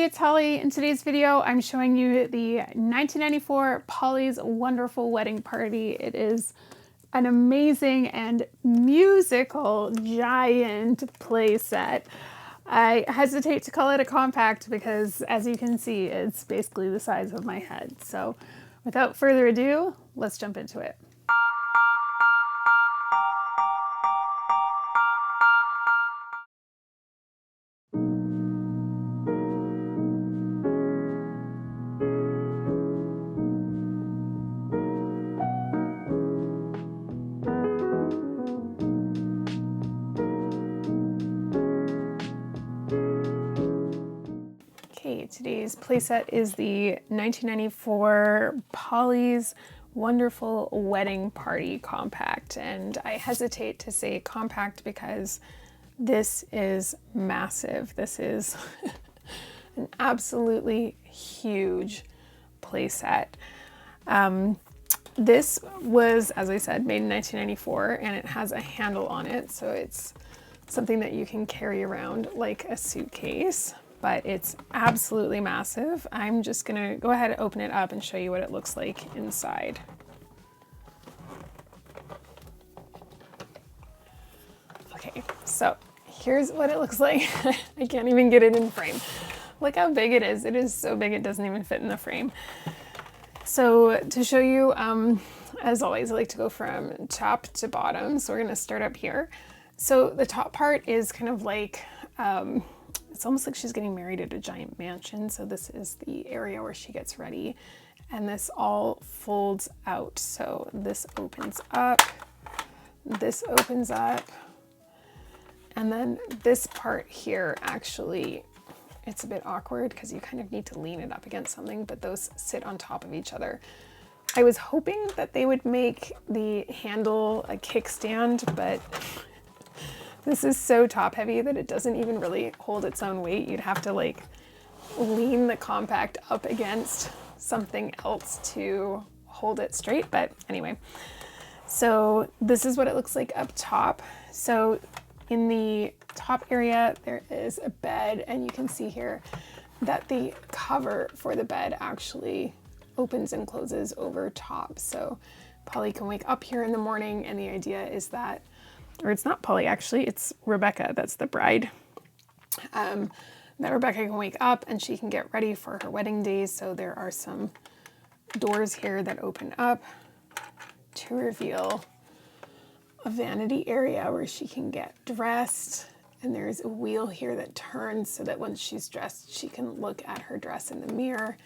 it's Holly. In today's video, I'm showing you the 1994 Polly's Wonderful Wedding Party. It is an amazing and musical giant play set. I hesitate to call it a compact because, as you can see, it's basically the size of my head. So without further ado, let's jump into it. Today's playset is the 1994 Polly's Wonderful Wedding Party Compact, and I hesitate to say compact because this is massive. This is an absolutely huge playset. This was, as I said, made in 1994, and it has a handle on it, so it's something that you can carry around like a suitcase. But it's absolutely massive. I'm just gonna go ahead and open it up and show you what it looks like inside. Okay, so here's what it looks like. I can't even get it in frame. Look how big it is. It is so big it doesn't even fit in the frame. So to show you, as always, I like to go from top to bottom. So we're gonna start up here. So the top part is kind of like, it's almost like she's getting married at a giant mansion. So this is the area where she gets ready, and this all folds out. So this opens up, and then this part here, actually, it's a bit awkward because you kind of need to lean it up against something, but those sit on top of each other. I was hoping that they would make the handle a kickstand, but this is so top heavy that it doesn't even really hold its own weight. You'd have to like lean the compact up against something else to hold it straight. But anyway, so this is what it looks like up top. So in the top area, there is a bed, and you can see here that the cover for the bed actually opens and closes over top. So Polly can wake up here in the morning, and the idea is that, or it's not Polly actually, it's Rebecca, that's the bride. That Rebecca can wake up and she can get ready for her wedding day. So there are some doors here that open up to reveal a vanity area where she can get dressed. And there's a wheel here that turns so that once she's dressed, she can look at her dress in the mirror.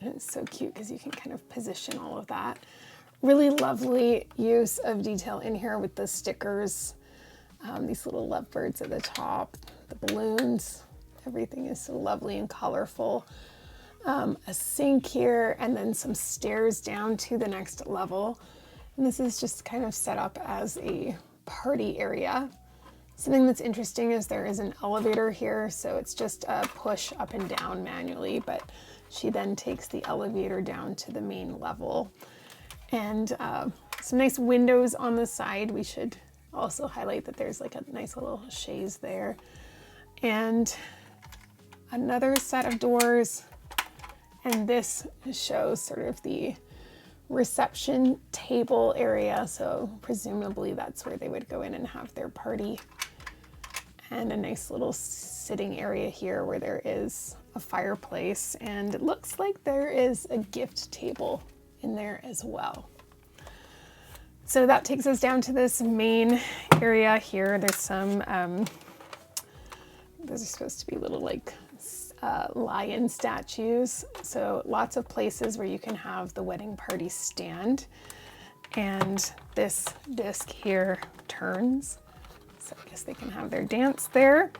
And it's so cute because you can kind of position all of that. Really lovely use of detail in here with the stickers, these little lovebirds at the top, the balloons, everything is so lovely and colorful. A sink here, and then some stairs down to the next level. And this is just kind of set up as a party area. Something that's interesting is there is an elevator here, so it's just a push up and down manually, but she then takes the elevator down to the main level. And some nice windows on the side. We should also highlight that there's like a nice little chaise there. And another set of doors. And this shows sort of the reception table area. So presumably that's where they would go in and have their party. And a nice little sitting area here where there is a fireplace. And it looks like there is a gift table in there as well. So that takes us down to this main area here. There's some, those are supposed to be little like lion statues. So lots of places where you can have the wedding party stand. And this disc here turns. So I guess they can have their dance there.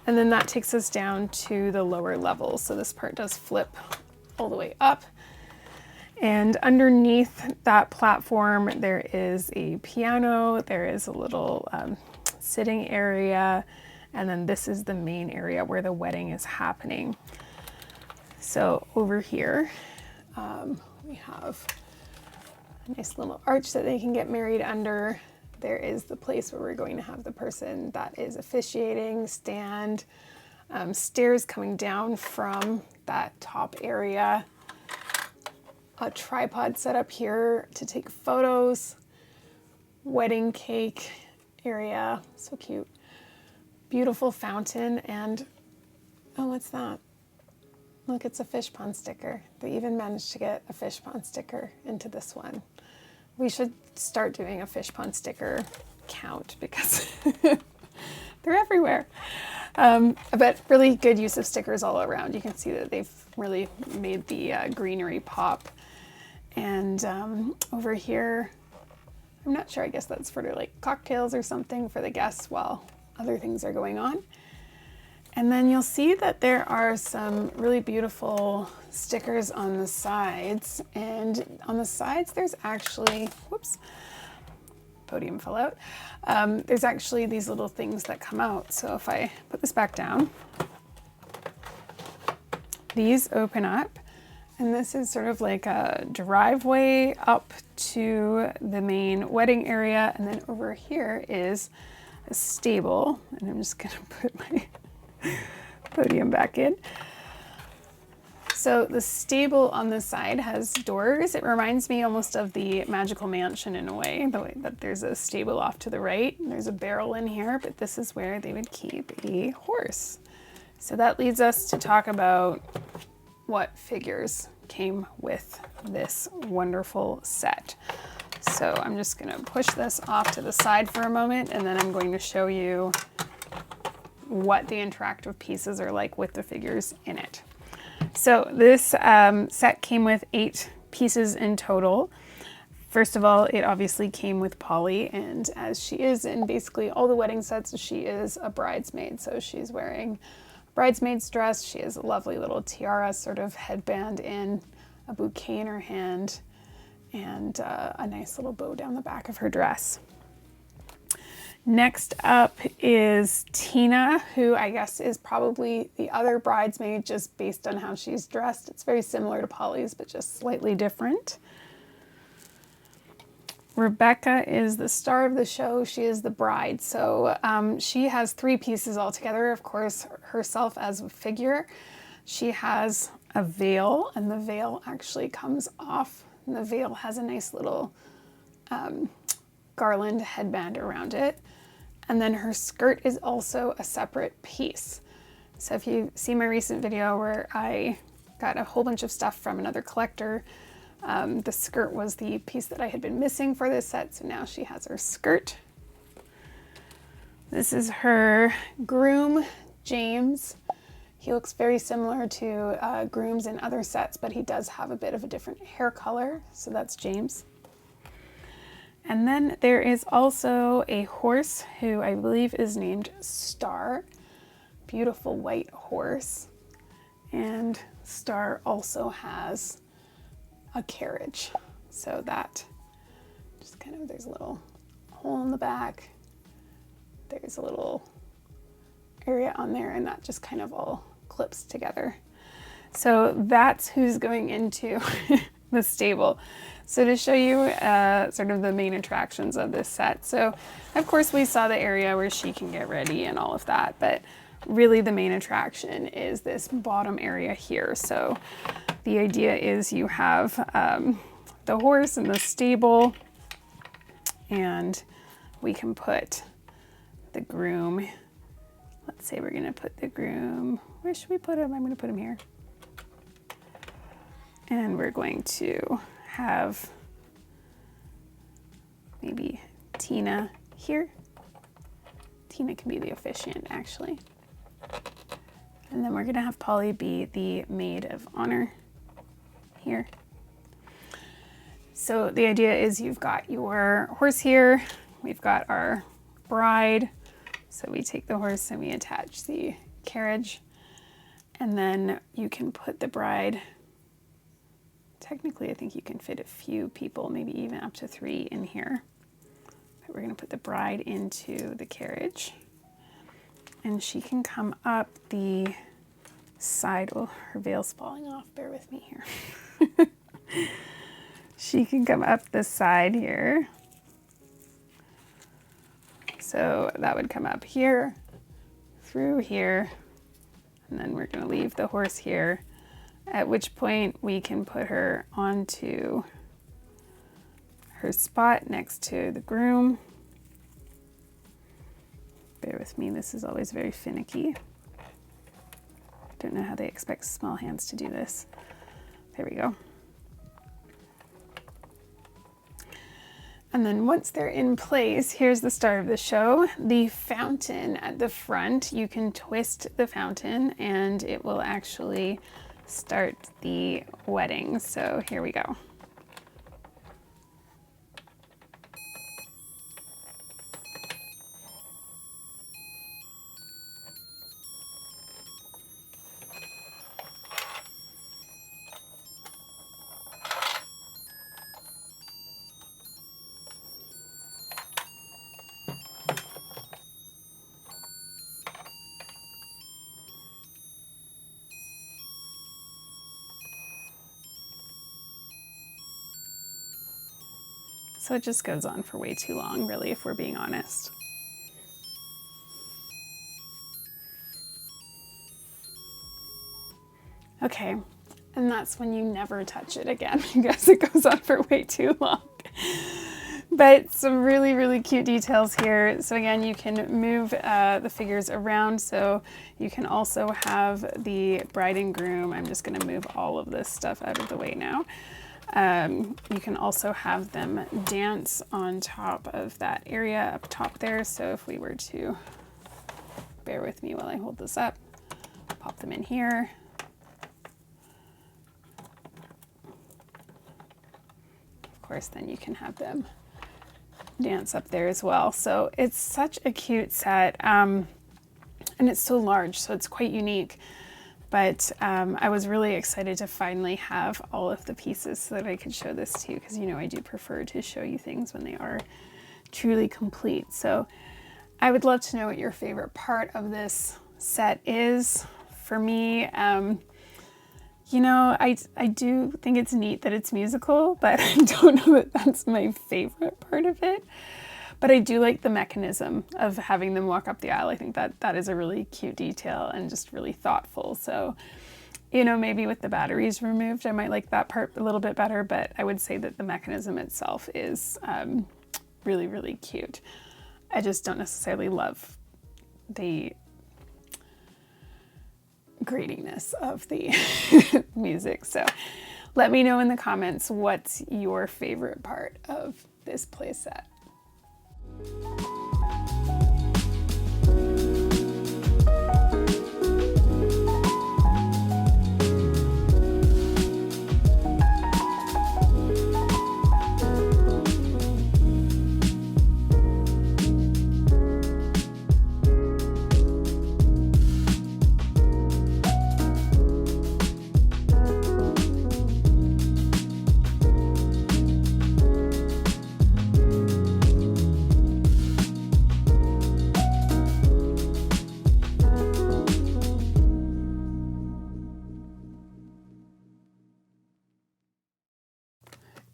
And then that takes us down to the lower level. So this part does flip all the way up. And underneath that platform, there is a piano, there is a little sitting area, and then this is the main area where the wedding is happening. So over here, we have a nice little arch that they can get married under. There is the place where we're going to have the person that is officiating stand. stairs coming down from that top area, a tripod set up here to take photos, wedding cake area, so cute, beautiful fountain, and oh, what's that? Look, it's a fish pond sticker. They even managed to get a fish pond sticker into this one. We should start doing a fish pond sticker count because they're everywhere. But really good use of stickers all around. You can see that they've really made the greenery pop. And over here, I'm not sure, I guess that's for like cocktails or something for the guests while other things are going on. And then you'll see that there are some really beautiful stickers on the sides. And on the sides, there's actually, whoops, podium fell out. There's actually these little things that come out. So if I put this back down, these open up. And this is sort of like a driveway up to the main wedding area. And then over here is a stable. And I'm just gonna put my podium back in. So the stable on the side has doors. It reminds me almost of the Magical Mansion in a way, the way that there's a stable off to the right. There's a barrel in here, but this is where they would keep a horse. So that leads us to talk about what figures came with this wonderful set. So I'm just gonna push this off to the side for a moment, and then I'm going to show you what the interactive pieces are like with the figures in it. So this set came with 8 pieces in total. First of all, it obviously came with Polly, and as she is in basically all the wedding sets, she is a bridesmaid. So she's wearing a bridesmaid's dress. She has a lovely little tiara sort of headband in, a bouquet in her hand, and a nice little bow down the back of her dress. Next up is Tina, who I guess is probably the other bridesmaid just based on how she's dressed. It's very similar to Polly's, but just slightly different. Rebecca is the star of the show. She is the bride. So she has 3 pieces altogether. Of course, herself as a figure. She has a veil, and the veil actually comes off. And the veil has a nice little garland headband around it. And then her skirt is also a separate piece. So if you see my recent video where I got a whole bunch of stuff from another collector, the skirt was the piece that I had been missing for this set. So now she has her skirt. This is her groom, James. He looks very similar to grooms in other sets, but he does have a bit of a different hair color. So that's James. And then there is also a horse who I believe is named Star. Beautiful white horse. And Star also has a carriage. So that just kind of, there's a little hole in the back. There's a little area on there, and that just kind of all clips together. So that's who's going into the stable. So to show you sort of the main attractions of this set. So of course we saw the area where she can get ready and all of that, but really the main attraction is this bottom area here. So the idea is you have the horse in the stable, and we can put the groom. Let's say we're gonna put the groom, where should we put him? I'm gonna put him here. And we're going to have maybe Tina here. Tina can be the officiant actually. And then we're gonna have Polly be the maid of honor here. So the idea is you've got your horse here, we've got our bride. So we take the horse and we attach the carriage, and then you can put the bride. Technically, I think you can fit a few people, maybe even up to 3 in here. But we're gonna put the bride into the carriage, and she can come up the side. Oh, her veil's falling off, bear with me here. She can come up the side here. So that would come up here, through here, and then we're going to leave the horse here, at which point we can put her onto her spot next to the groom. Bear with me, this is always very finicky. Don't know how they expect small hands to do this. There we go. And then once they're in place, here's the start of the show. The fountain at the front, you can twist the fountain and it will actually start the wedding. So here we go. So it just goes on for way too long, really, if we're being honest. Okay, and that's when you never touch it again because it goes on for way too long. But some really, really cute details here. So again, you can move the figures around. So you can also have the bride and groom. I'm just gonna move all of this stuff out of the way now. You can also have them dance on top of that area up top there. So if we were to, bear with me while I hold this up, pop them in here. Of course, then you can have them dance up there as well. So it's such a cute set, and it's so large, so it's quite unique. But I was really excited to finally have all of the pieces so that I could show this to you, because you know I do prefer to show you things when they are truly complete. So I would love to know what your favorite part of this set is. For me, you know, I do think it's neat that it's musical, but I don't know that that's my favorite part of it. But I do like the mechanism of having them walk up the aisle. I think that that is a really cute detail and just really thoughtful. So, you know, maybe with the batteries removed, I might like that part a little bit better, but I would say that the mechanism itself is really, really cute. I just don't necessarily love the gratiness of the music. So let me know in the comments what's your favorite part of this playset.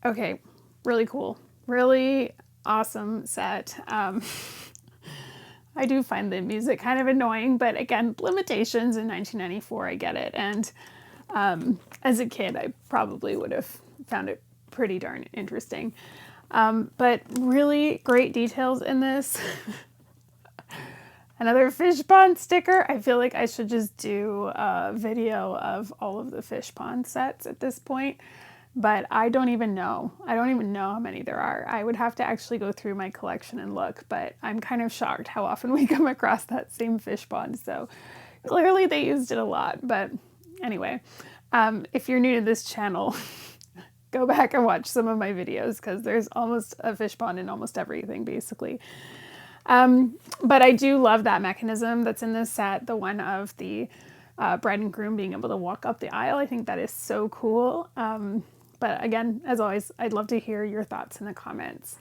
Okay, really cool, really awesome set. I do find the music kind of annoying, but again, limitations in 1994, I get it. And as a kid, I probably would have found it pretty darn interesting. But really great details in this. Another fish pond sticker. I feel like I should just do a video of all of the fish pond sets at this point. But I don't even know. I don't even know how many there are. I would have to actually go through my collection and look, but I'm kind of shocked how often we come across that same fish pond. So clearly they used it a lot. But anyway, if you're new to this channel, go back and watch some of my videos because there's almost a fish pond in almost everything basically. But I do love that mechanism that's in this set, the one of the bride and groom being able to walk up the aisle. I think that is so cool. But again, as always, I'd love to hear your thoughts in the comments.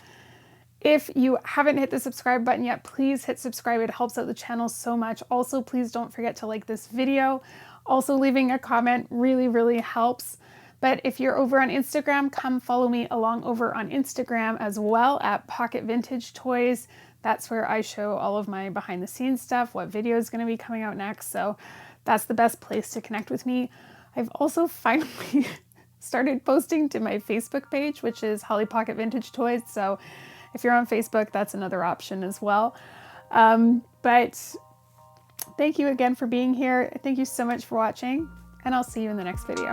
If you haven't hit the subscribe button yet, please hit subscribe. It helps out the channel so much. Also, please don't forget to like this video. Also, leaving a comment really, really helps. But if you're over on Instagram, come follow me along over on Instagram as well at Pocket Vintage Toys. That's where I show all of my behind the scenes stuff, what video is going to be coming out next. So that's the best place to connect with me. I've also finally started posting to my Facebook page, which is Holly Pocket Vintage Toys. So if you're on Facebook, that's another option as well. But thank you again for being here. Thank you so much for watching, and I'll see you in the next video.